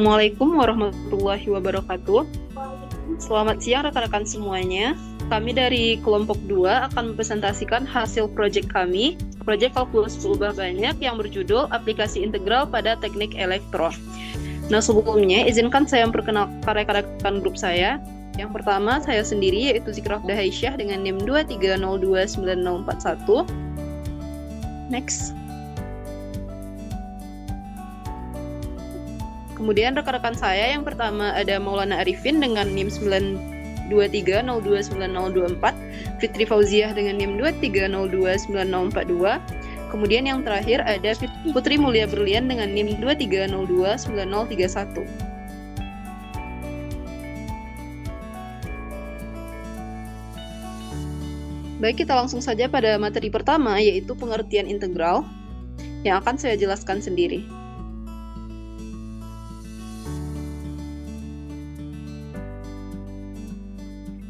Assalamualaikum warahmatullahi wabarakatuh. Selamat siang rekan-rekan semuanya. Kami dari kelompok 2 akan mempresentasikan hasil proyek kami, proyek kalkulus berubah banyak yang berjudul aplikasi integral pada teknik elektro. Nah, sebelumnya izinkan saya memperkenalkan rekan-rekan grup saya. Yang pertama, saya sendiri yaitu Zikrafda Haisyah dengan NIM 23029041. Next. Kemudian rekan-rekan saya yang pertama ada Maulana Arifin dengan NIM 923029024, Fitri Fauziah dengan NIM 23029042. Kemudian yang terakhir ada Putri Mulia Berlian dengan NIM 23029031. Baik, kita langsung saja pada materi pertama, yaitu pengertian integral yang akan saya jelaskan sendiri.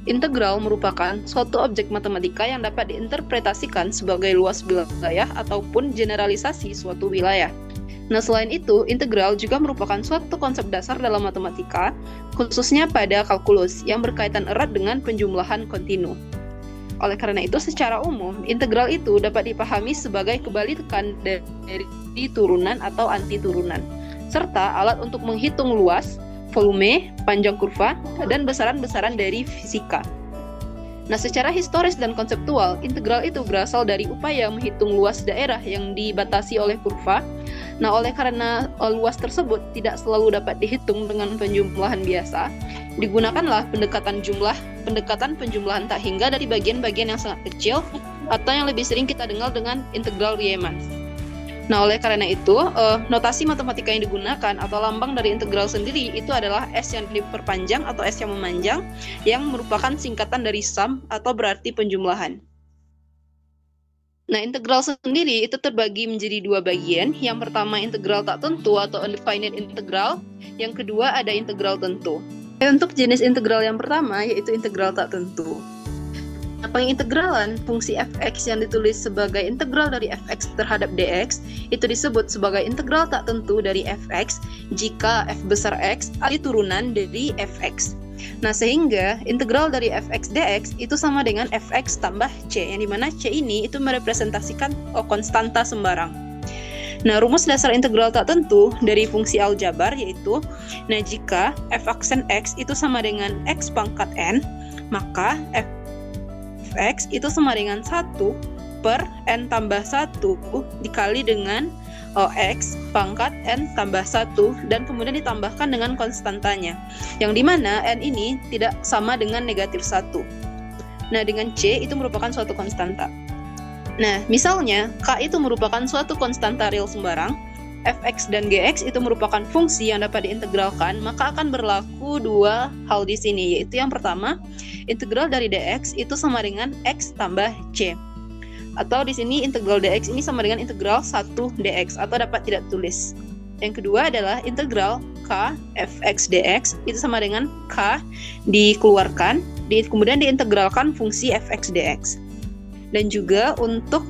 Integral merupakan suatu objek matematika yang dapat diinterpretasikan sebagai luas wilayah ataupun generalisasi suatu wilayah. Nah, selain itu, integral juga merupakan suatu konsep dasar dalam matematika, khususnya pada kalkulus, yang berkaitan erat dengan penjumlahan kontinu. Oleh karena itu, secara umum, integral itu dapat dipahami sebagai kebalikan dari turunan atau anti-turunan, serta alat untuk menghitung luas, volume, panjang kurva, dan besaran-besaran dari fisika. Nah, secara historis dan konseptual, integral itu berasal dari upaya menghitung luas daerah yang dibatasi oleh kurva. Nah, oleh karena luas tersebut tidak selalu dapat dihitung dengan penjumlahan biasa, digunakanlah pendekatan penjumlahan tak hingga dari bagian-bagian yang sangat kecil, atau yang lebih sering kita dengar dengan integral Riemann. Nah, oleh karena itu, notasi matematika yang digunakan atau lambang dari integral sendiri itu adalah S yang diperpanjang atau S yang memanjang, yang merupakan singkatan dari sum atau berarti penjumlahan. Nah, integral sendiri itu terbagi menjadi dua bagian. Yang pertama, integral tak tentu atau undefined integral. Yang kedua, ada integral tentu. Untuk jenis integral yang pertama, yaitu integral tak tentu. Pengintegralan fungsi fx yang ditulis sebagai integral dari fx terhadap dx itu disebut sebagai integral tak tentu dari fx jika f besar x adalah turunan dari fx. Nah, sehingga integral dari fx dx itu sama dengan fx tambah c, yang dimana c ini itu merepresentasikan konstanta sembarang. Nah, rumus dasar integral tak tentu dari fungsi aljabar yaitu, nah, jika f aksen x itu sama dengan x pangkat n, maka fx itu sama dengan 1 per n tambah 1 dikali dengan x pangkat n tambah 1 dan kemudian ditambahkan dengan konstantanya, yang dimana n ini tidak sama dengan negatif 1. Nah, dengan c itu merupakan suatu konstanta. Nah, misalnya k itu merupakan suatu konstanta real sembarang, fx dan gx itu merupakan fungsi yang dapat diintegralkan, maka akan berlaku dua hal di sini, yaitu yang pertama, integral dari dx itu sama dengan x tambah c. Atau di sini integral dx ini sama dengan integral 1 dx atau dapat tidak tulis. Yang kedua adalah integral k fx dx itu sama dengan k dikeluarkan, kemudian diintegralkan fungsi fx dx. Dan juga untuk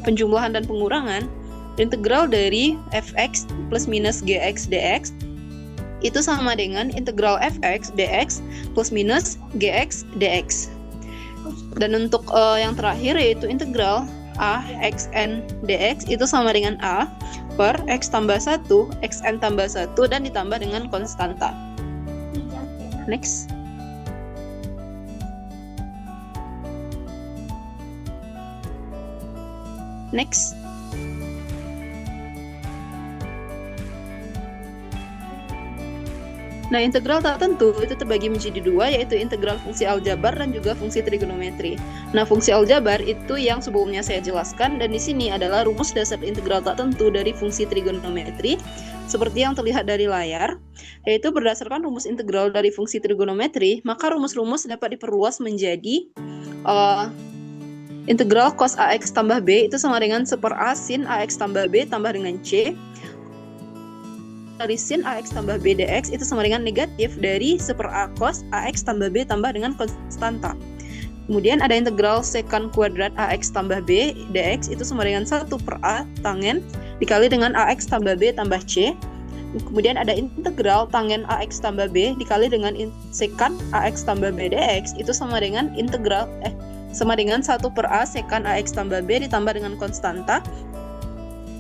penjumlahan dan pengurangan, integral dari fx plus minus gx dx itu sama dengan integral fx dx plus minus gx dx. Dan untuk yang terakhir yaitu integral a xn dx itu sama dengan a per x tambah 1 xn tambah 1 dan ditambah dengan konstanta. Next. Next. Nah, integral tak tentu itu terbagi menjadi dua, yaitu integral fungsi aljabar dan juga fungsi trigonometri. Nah, fungsi aljabar itu yang sebelumnya saya jelaskan, dan di sini adalah rumus dasar integral tak tentu dari fungsi trigonometri, seperti yang terlihat dari layar, yaitu berdasarkan rumus integral dari fungsi trigonometri, maka rumus-rumus dapat diperluas menjadi integral cos ax tambah b itu sama dengan 1 per a sin ax tambah b tambah dengan c. Dari sin ax tambah b dx itu sama dengan negatif dari 1 per a cos ax tambah b tambah dengan konstanta. Kemudian ada integral sekant kuadrat ax tambah b dx itu sama dengan 1 per a tangen dikali dengan ax tambah b tambah c. Kemudian ada integral tangen AX tambah B dikali dengan sekan AX tambah B dx itu sama dengan sama dengan 1 per A sekan AX tambah B ditambah dengan konstanta.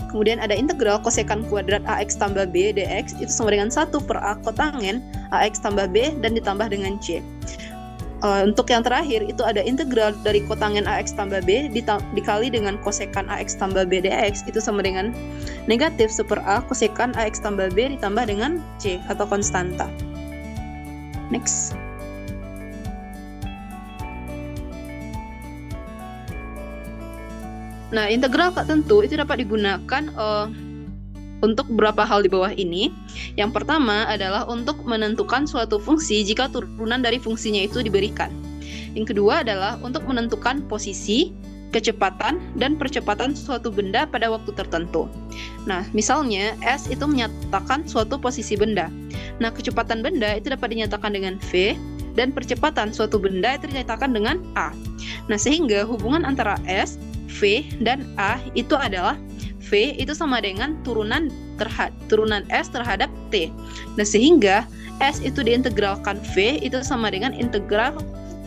Kemudian ada integral kosekan kuadrat AX tambah B dx itu sama dengan 1 per A kotangen AX tambah B dan ditambah dengan C. Untuk yang terakhir itu ada integral dari kotangen AX tambah B dikali dengan kosekan AX tambah B dx itu sama dengan negatif 1 per A kosekan AX tambah B ditambah dengan C atau konstanta. Next. Nah, integral tak tentu itu dapat digunakan untuk beberapa hal di bawah ini. Yang pertama adalah untuk menentukan suatu fungsi jika turunan dari fungsinya itu diberikan. Yang kedua adalah untuk menentukan posisi, kecepatan, dan percepatan suatu benda pada waktu tertentu. Nah, misalnya S itu menyatakan suatu posisi benda. Nah, kecepatan benda itu dapat dinyatakan dengan V, dan percepatan suatu benda itu dinyatakan dengan A. Nah, sehingga hubungan antara S, V, dan A itu adalah V itu sama dengan turunan S terhadap T. Nah, sehingga S itu diintegralkan V itu sama dengan integral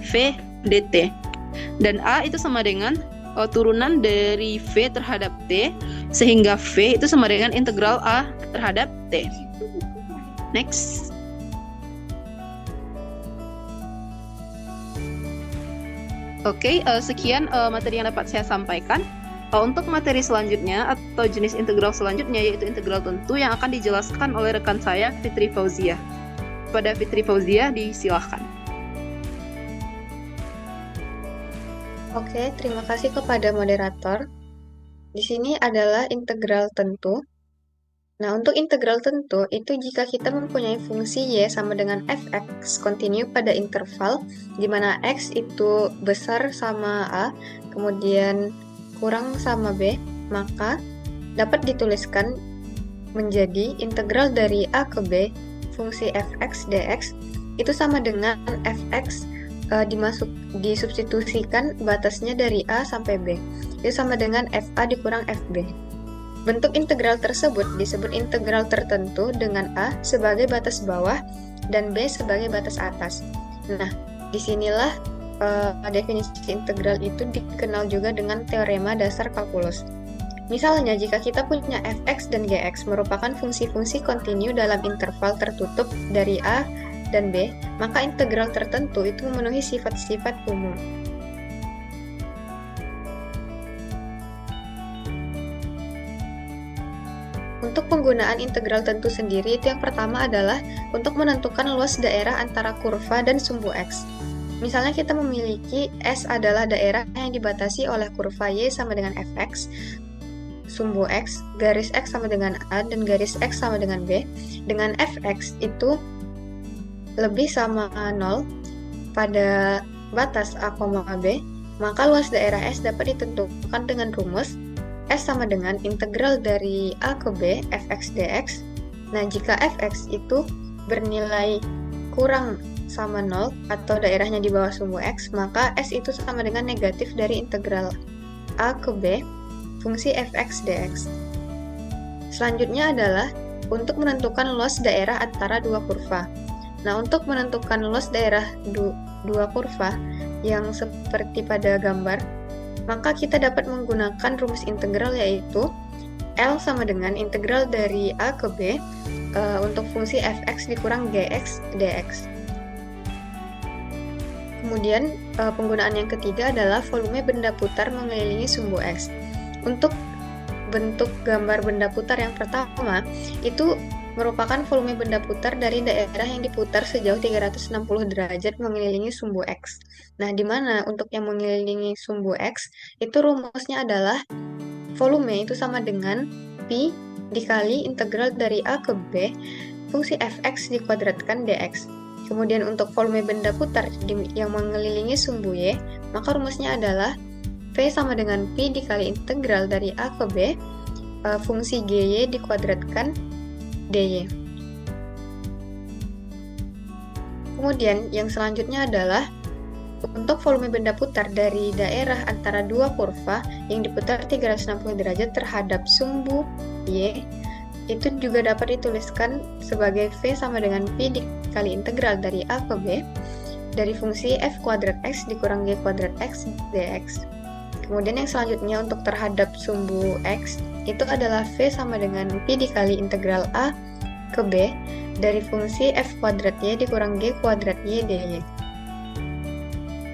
V dt. Dan A itu sama dengan turunan dari V terhadap T, sehingga V itu sama dengan integral A terhadap T. Next. Oke, sekian materi yang dapat saya sampaikan. Untuk materi selanjutnya atau jenis integral selanjutnya yaitu integral tentu yang akan dijelaskan oleh rekan saya Fitri Fauzia. Pada Fitri Fauzia disilahkan. Oke, terima kasih kepada moderator. Di sini adalah integral tentu. Nah, untuk integral tentu itu jika kita mempunyai fungsi y sama dengan fx kontinu pada interval di mana x itu besar sama a, kemudian kurang sama b, maka dapat dituliskan menjadi integral dari a ke b fungsi fx dx itu sama dengan fx disubstitusikan batasnya dari a sampai b, itu sama dengan fa dikurang fb. Bentuk integral tersebut disebut integral tertentu dengan a sebagai batas bawah dan b sebagai batas atas. Nah, disinilah definisi integral itu dikenal juga dengan teorema dasar kalkulus. Misalnya, jika kita punya fx dan gx merupakan fungsi-fungsi kontinu dalam interval tertutup dari a dan b, maka integral tertentu itu memenuhi sifat-sifat umum. Untuk penggunaan integral tentu sendiri, itu yang pertama adalah untuk menentukan luas daerah antara kurva dan sumbu x. Misalnya kita memiliki S adalah daerah yang dibatasi oleh kurva Y sama dengan fx, sumbu x, garis x sama dengan A, dan garis x sama dengan B, dengan fx itu lebih sama 0 pada batas A, B, maka luas daerah S dapat ditentukan dengan rumus S sama dengan integral dari A ke B fx dx. Nah, jika fx itu bernilai kurang sama 0 atau daerahnya di bawah sumbu x, maka S itu sama dengan negatif dari integral A ke B fungsi fx dx. Selanjutnya adalah untuk menentukan luas daerah antara dua kurva. Nah, untuk menentukan luas daerah dua kurva yang seperti pada gambar, maka kita dapat menggunakan rumus integral yaitu L sama dengan integral dari A ke B untuk fungsi fx dikurang gx dx. Kemudian penggunaan yang ketiga adalah volume benda putar mengelilingi sumbu X. Untuk bentuk gambar benda putar yang pertama, itu merupakan volume benda putar dari daerah yang diputar sejauh 360 derajat mengelilingi sumbu X. Nah, di mana untuk yang mengelilingi sumbu X, itu rumusnya adalah volume itu sama dengan Pi dikali integral dari A ke B fungsi fx dikuadratkan dx. Kemudian untuk volume benda putar yang mengelilingi sumbu Y, maka rumusnya adalah V sama dengan Pi dikali integral dari A ke B fungsi GY dikuadratkan DY. Kemudian yang selanjutnya adalah untuk volume benda putar dari daerah antara dua kurva yang diputar 360 derajat terhadap sumbu Y, itu juga dapat dituliskan sebagai V sama dengan Pi dikali integral dari A ke B dari fungsi f kuadrat x dikurang g kuadrat x dx. Kemudian yang selanjutnya untuk terhadap sumbu x itu adalah V sama dengan Pi dikali integral A ke B dari fungsi f kuadrat y dikurang g kuadrat y dy.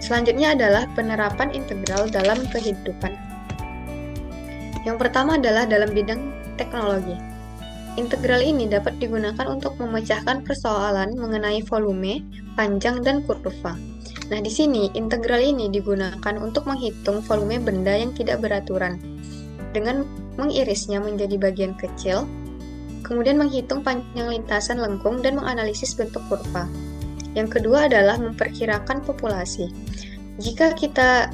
Selanjutnya adalah penerapan integral dalam kehidupan. Yang pertama adalah dalam bidang teknologi. Integral ini dapat digunakan untuk memecahkan persoalan mengenai volume, panjang, dan kurva. Nah, di sini integral ini digunakan untuk menghitung volume benda yang tidak beraturan dengan mengirisnya menjadi bagian kecil, kemudian menghitung panjang lintasan lengkung dan menganalisis bentuk kurva. Yang kedua adalah memperkirakan populasi. Jika kita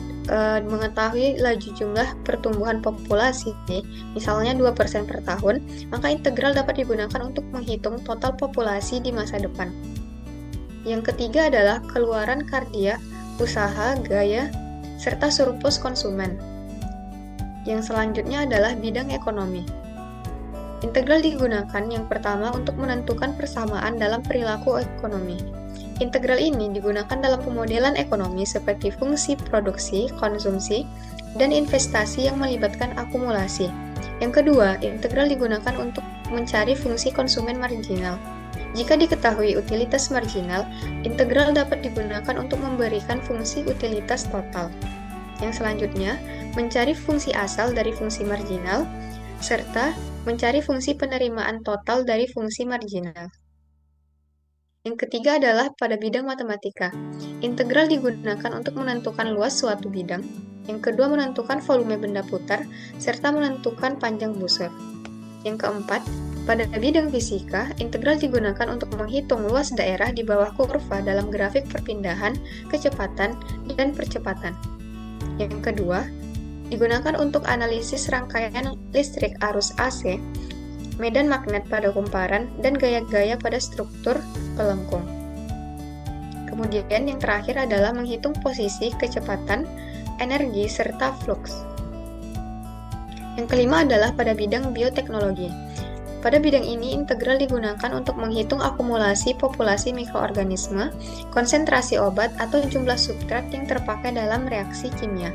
mengetahui laju jumlah pertumbuhan populasi, misalnya 2% per tahun, maka integral dapat digunakan untuk menghitung total populasi di masa depan. Yang ketiga adalah keluaran kardiak, usaha, gaya, serta surplus konsumen. Yang selanjutnya adalah bidang ekonomi. Integral digunakan yang pertama untuk menentukan persamaan dalam perilaku ekonomi. Integral ini digunakan dalam pemodelan ekonomi seperti fungsi produksi, konsumsi, dan investasi yang melibatkan akumulasi. Yang kedua, integral digunakan untuk mencari fungsi konsumen marginal. Jika diketahui utilitas marginal, integral dapat digunakan untuk memberikan fungsi utilitas total. Yang selanjutnya, mencari fungsi asal dari fungsi marginal, serta mencari fungsi penerimaan total dari fungsi marginal. Yang ketiga adalah pada bidang matematika. Integral digunakan untuk menentukan luas suatu bidang. Yang kedua menentukan volume benda putar, serta menentukan panjang busur. Yang keempat, pada bidang fisika, integral digunakan untuk menghitung luas daerah di bawah kurva dalam grafik perpindahan, kecepatan, dan percepatan. Yang kedua, digunakan untuk analisis rangkaian listrik arus AC, medan magnet pada kumparan, dan gaya-gaya pada struktur pelengkung. Kemudian yang terakhir adalah menghitung posisi, kecepatan, energi, serta fluks. Yang kelima adalah pada bidang bioteknologi. Pada bidang ini, integral digunakan untuk menghitung akumulasi populasi mikroorganisme, konsentrasi obat, atau jumlah substrat yang terpakai dalam reaksi kimia.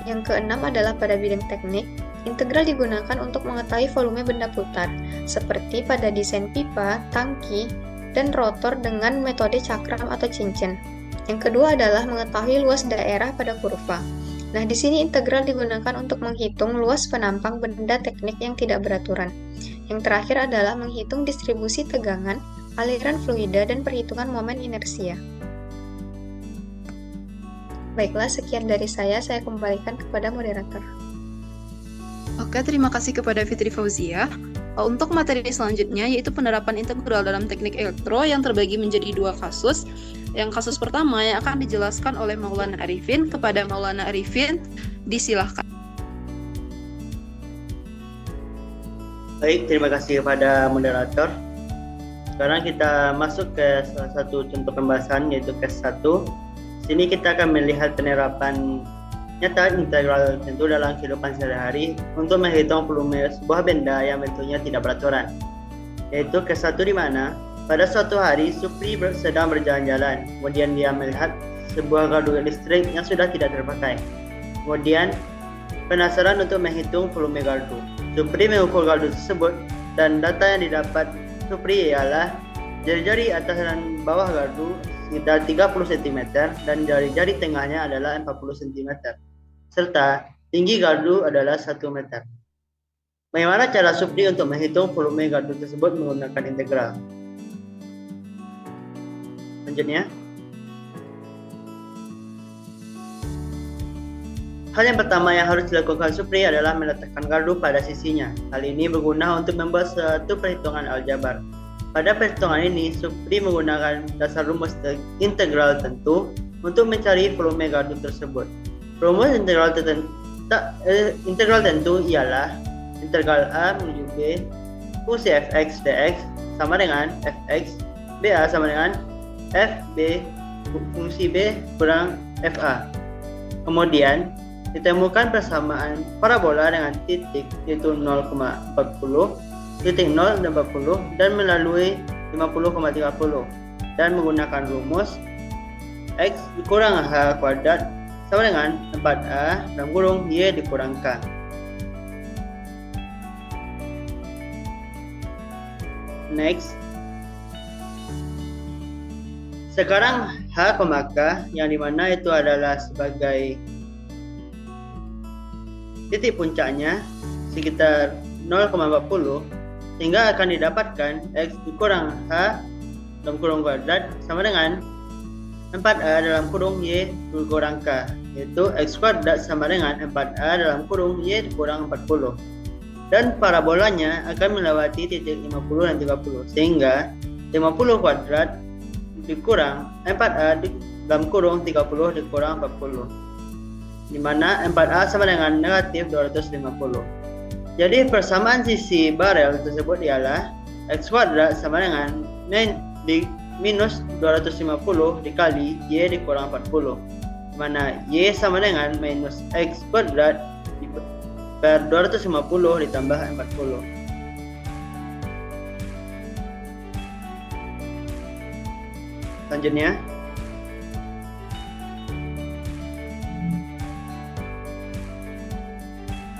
Yang keenam adalah pada bidang teknik. Integral digunakan untuk mengetahui volume benda putar, seperti pada desain pipa, tangki, dan rotor dengan metode cakram atau cincin. Yang kedua adalah mengetahui luas daerah pada kurva. Nah, di sini integral digunakan untuk menghitung luas penampang benda teknik yang tidak beraturan. Yang terakhir adalah menghitung distribusi tegangan, aliran fluida, dan perhitungan momen inersia. Baiklah, sekian dari saya kembalikan kepada moderator. Oke, terima kasih kepada Fitri Fauzia. Untuk materi selanjutnya yaitu penerapan integral dalam teknik elektro yang terbagi menjadi dua kasus. Yang kasus pertama yang akan dijelaskan oleh Maulana Arifin. Kepada Maulana Arifin, disilahkan. Baik, terima kasih kepada moderator. Sekarang kita masuk ke salah satu contoh pembahasan yaitu case 1. Sini kita akan melihat penerapan nyata integral tentu dalam kehidupan sehari-hari untuk menghitung volume sebuah benda yang bentuknya tidak beraturan. Yaitu case 1 di mana pada suatu hari Supri sedang berjalan-jalan, kemudian dia melihat sebuah gardu listrik yang sudah tidak terpakai. Kemudian penasaran untuk menghitung volume gardu. Supri mengukur gardu tersebut dan data yang didapat Supri ialah jari-jari atas dan bawah gardu sekitar 30 cm dan jari-jari tengahnya adalah 40 cm. Serta tinggi gardu adalah 1 meter. Bagaimana cara Supri untuk menghitung volume gardu tersebut menggunakan integral? Selanjutnya, hal yang pertama yang harus dilakukan Supri adalah meletakkan gardu pada sisinya. Hal ini berguna untuk membuat suatu perhitungan aljabar. Pada perhitungan ini, Supri menggunakan dasar rumus integral tentu untuk mencari volume gardu tersebut. Rumus integral tentu ialah integral A menuju B fungsi fx dx sama dengan fx BA sama dengan fb fungsi B kurang fa. Kemudian ditemukan persamaan parabola dengan titik yaitu 0,40, titik 0 dan 40 dan melalui 50,30 dan menggunakan rumus X dikurang H kuadrat sama dengan 4A dalam kurung Y dikurang K. Next. Sekarang H, K yang dimana itu adalah sebagai titik puncaknya sekitar 0,40 sehingga akan didapatkan X dikurang H dalam kurung kuadrat sama dengan 4A dalam kurung Y dikurang K, yaitu X kuadrat sama dengan 4A dalam kurung Y dikurang 40. Dan parabolanya akan melewati titik 50 dan 30 sehingga 50 kuadrat dikurang 4A dalam kurung 30 dikurang 40, di mana 4A sama dengan negatif 250. Jadi persamaan sisi barel tersebut ialah X kuadrat sama dengan minus 250 dikali Y dikurang 40, di mana Y sama dengan minus X kuadrat per 250 ditambah 40. Selanjutnya,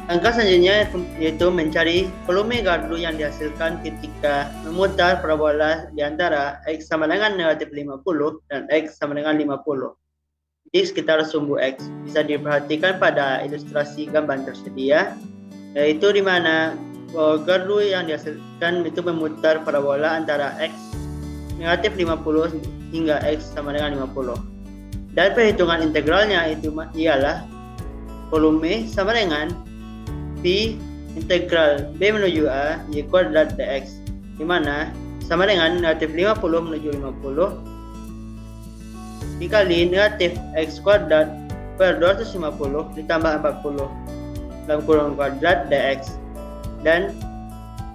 angka selanjutnya yaitu mencari volume gardu yang dihasilkan ketika memutar parabola di antara X sama dengan negatif 50 dan X sama dengan 50 di sekitar sumbu X. Bisa diperhatikan pada ilustrasi gambar tersedia, yaitu di mana gardu yang dihasilkan itu memutar parabola antara X negatif 50 hingga X sama dengan 50. Dan perhitungan integralnya itu ialah volume sama dengan P integral B menuju A Y kuadrat dx, di mana sama dengan negatif 50 menuju 50 dikali negatif X kuadrat per 250 ditambah 40 dalam kurung kuadrat dx, dan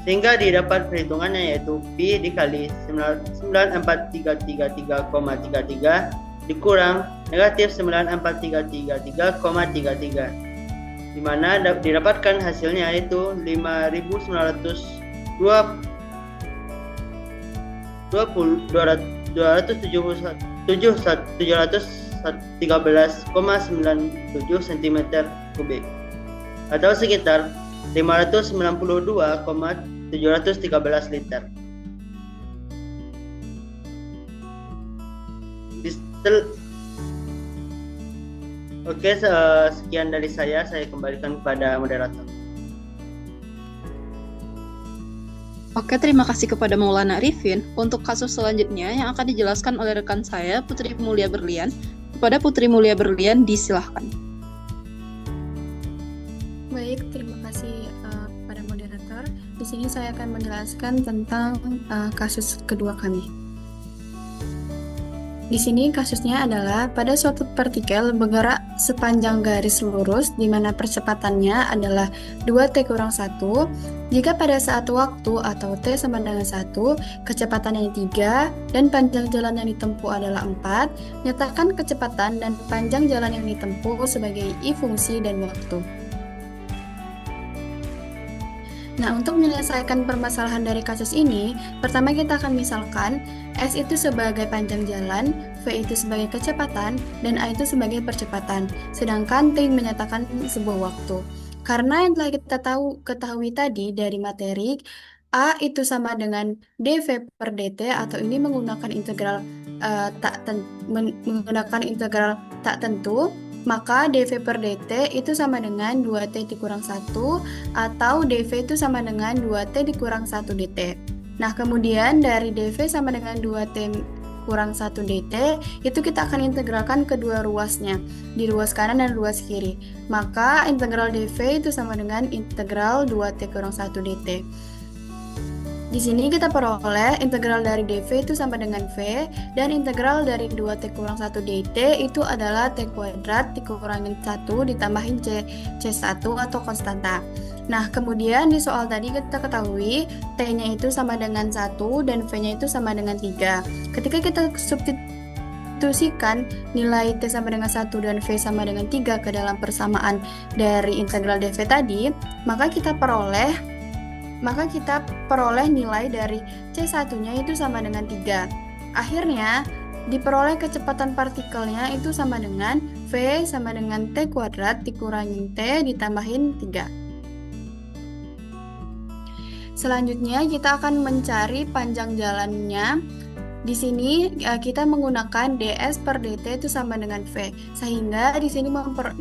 sehingga didapat perhitungannya yaitu P dikali 94333,33 dikurang negatif 94333,33, di mana didapatkan hasilnya yaitu 713,97 cm3 atau sekitar 592,713 liter. Oke, sekian dari saya kembalikan kepada moderator. Oke, terima kasih kepada Maulana Arifin. Untuk kasus selanjutnya yang akan dijelaskan oleh rekan saya, Putri Mulia Berlian. Kepada Putri Mulia Berlian, disilahkan. Baik, terima kasih kepada moderator. Di sini saya akan menjelaskan tentang kasus kedua kami. Di sini kasusnya adalah pada suatu partikel bergerak sepanjang garis lurus di mana percepatannya adalah 2T kurang 1. Jika pada saat waktu atau T sama dengan 1, kecepatannya 3 dan panjang jalan yang ditempuh adalah 4, nyatakan kecepatan dan panjang jalan yang ditempuh sebagai I fungsi dan waktu. Nah, untuk menyelesaikan permasalahan dari kasus ini, pertama kita akan misalkan S itu sebagai panjang jalan, V itu sebagai kecepatan, dan A itu sebagai percepatan. Sedangkan T menyatakan sebuah waktu. Karena yang telah kita ketahui tadi dari materi, A itu sama dengan dV per dt, atau ini menggunakan integral tak tentu, maka dV per dt itu sama dengan 2T dikurang 1 atau dV itu sama dengan 2T dikurang 1 dt. Nah, kemudian dari dV sama dengan 2T kurang 1 dt itu kita akan integralkan kedua ruasnya, di ruas kanan dan ruas kiri. Maka integral dV itu sama dengan integral 2T kurang 1 dt. Di sini kita peroleh integral dari dV itu sama dengan V, dan integral dari 2T kurang 1 dt itu adalah T kuadrat dikurangin 1 ditambahin C1 atau konstanta. Nah, kemudian di soal tadi kita ketahui T-nya itu sama dengan 1 dan V-nya itu sama dengan 3. Ketika kita substitusi mensubstitusikan nilai T sama dengan 1 dan V sama dengan 3 ke dalam persamaan dari integral dV tadi, maka kita peroleh nilai dari C1-nya itu sama dengan 3. Akhirnya, diperoleh kecepatan partikelnya itu sama dengan V sama dengan T kuadrat dikurangin T ditambahin 3. Selanjutnya, kita akan mencari panjang jalannya. Di sini kita menggunakan ds per dt itu sama dengan v, sehingga di sini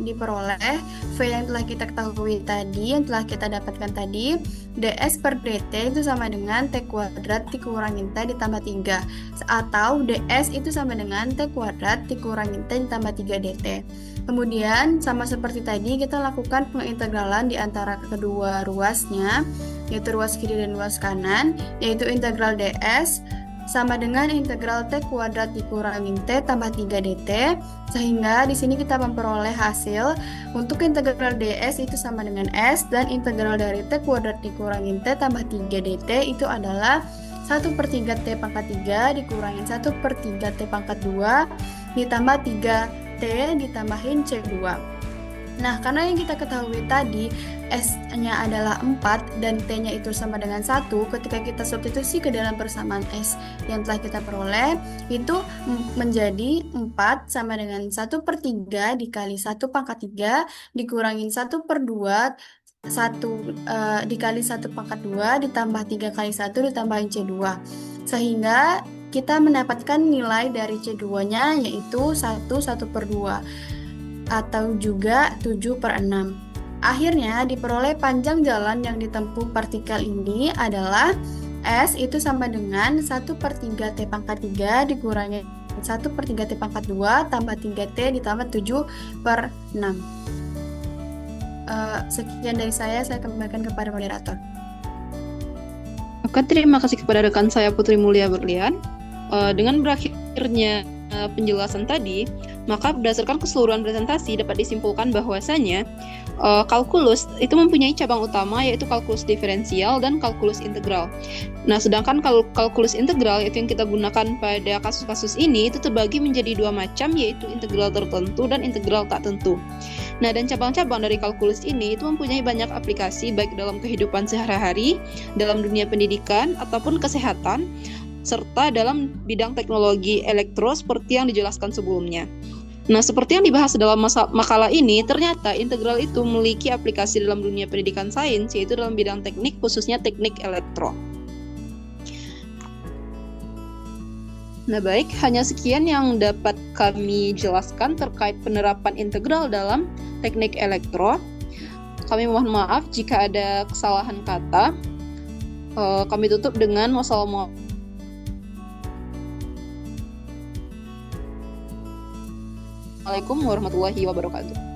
diperoleh v yang telah kita ketahui tadi, yang telah kita dapatkan tadi, ds per dt itu sama dengan t kuadrat dikurangin t ditambah 3, atau ds itu sama dengan t kuadrat dikurangin t ditambah 3 dt. Kemudian sama seperti tadi, kita lakukan pengintegralan di antara kedua ruasnya, yaitu ruas kiri dan ruas kanan, yaitu integral ds sama dengan integral t kuadrat dikurangin t tambah 3 dt, sehingga di sini kita memperoleh hasil untuk integral ds itu sama dengan s, dan integral dari t kuadrat dikurangin t tambah 3 dt itu adalah 1/3 t pangkat 3 dikurangin 1/3 t pangkat 2 ditambah 3 t ditambahin c2. Nah, karena yang kita ketahui tadi S-nya adalah 4 dan T-nya itu sama dengan 1, ketika kita substitusi ke dalam persamaan S yang telah kita peroleh, itu menjadi 4 sama dengan 1/3 dikali 1 pangkat 3 dikurangin 1/2 dikali 1 pangkat 2 ditambah 3 kali 1 ditambahin C2. Sehingga kita mendapatkan nilai dari C2-nya yaitu 1/2 atau juga 7/6. Akhirnya diperoleh panjang jalan yang ditempuh partikel ini adalah S itu sama dengan 1/3 T pangkat 3 dikurangi 1/3 T pangkat 2 tambah 3T ditambah 7/6. Sekian dari saya kembalikan kepada moderator. Oke, terima kasih kepada rekan saya Putri Mulia Berlian. Dengan berakhirnya penjelasan tadi, maka berdasarkan keseluruhan presentasi dapat disimpulkan bahwasanya kalkulus itu mempunyai cabang utama yaitu kalkulus diferensial dan kalkulus integral. Nah, sedangkan kalkulus integral yaitu yang kita gunakan pada kasus-kasus ini itu terbagi menjadi dua macam, yaitu integral tertentu dan integral tak tentu. Nah, dan cabang-cabang dari kalkulus ini itu mempunyai banyak aplikasi baik dalam kehidupan sehari-hari, dalam dunia pendidikan ataupun kesehatan, serta dalam bidang teknologi elektro seperti yang dijelaskan sebelumnya. Nah, seperti yang dibahas dalam makalah ini, ternyata integral itu memiliki aplikasi dalam dunia pendidikan sains, yaitu dalam bidang teknik, khususnya teknik elektro. Nah, baik, hanya sekian yang dapat kami jelaskan terkait penerapan integral dalam teknik elektro. Kami mohon maaf jika ada kesalahan kata. Kami tutup dengan wassalamualaikum warahmatullahi wabarakatuh.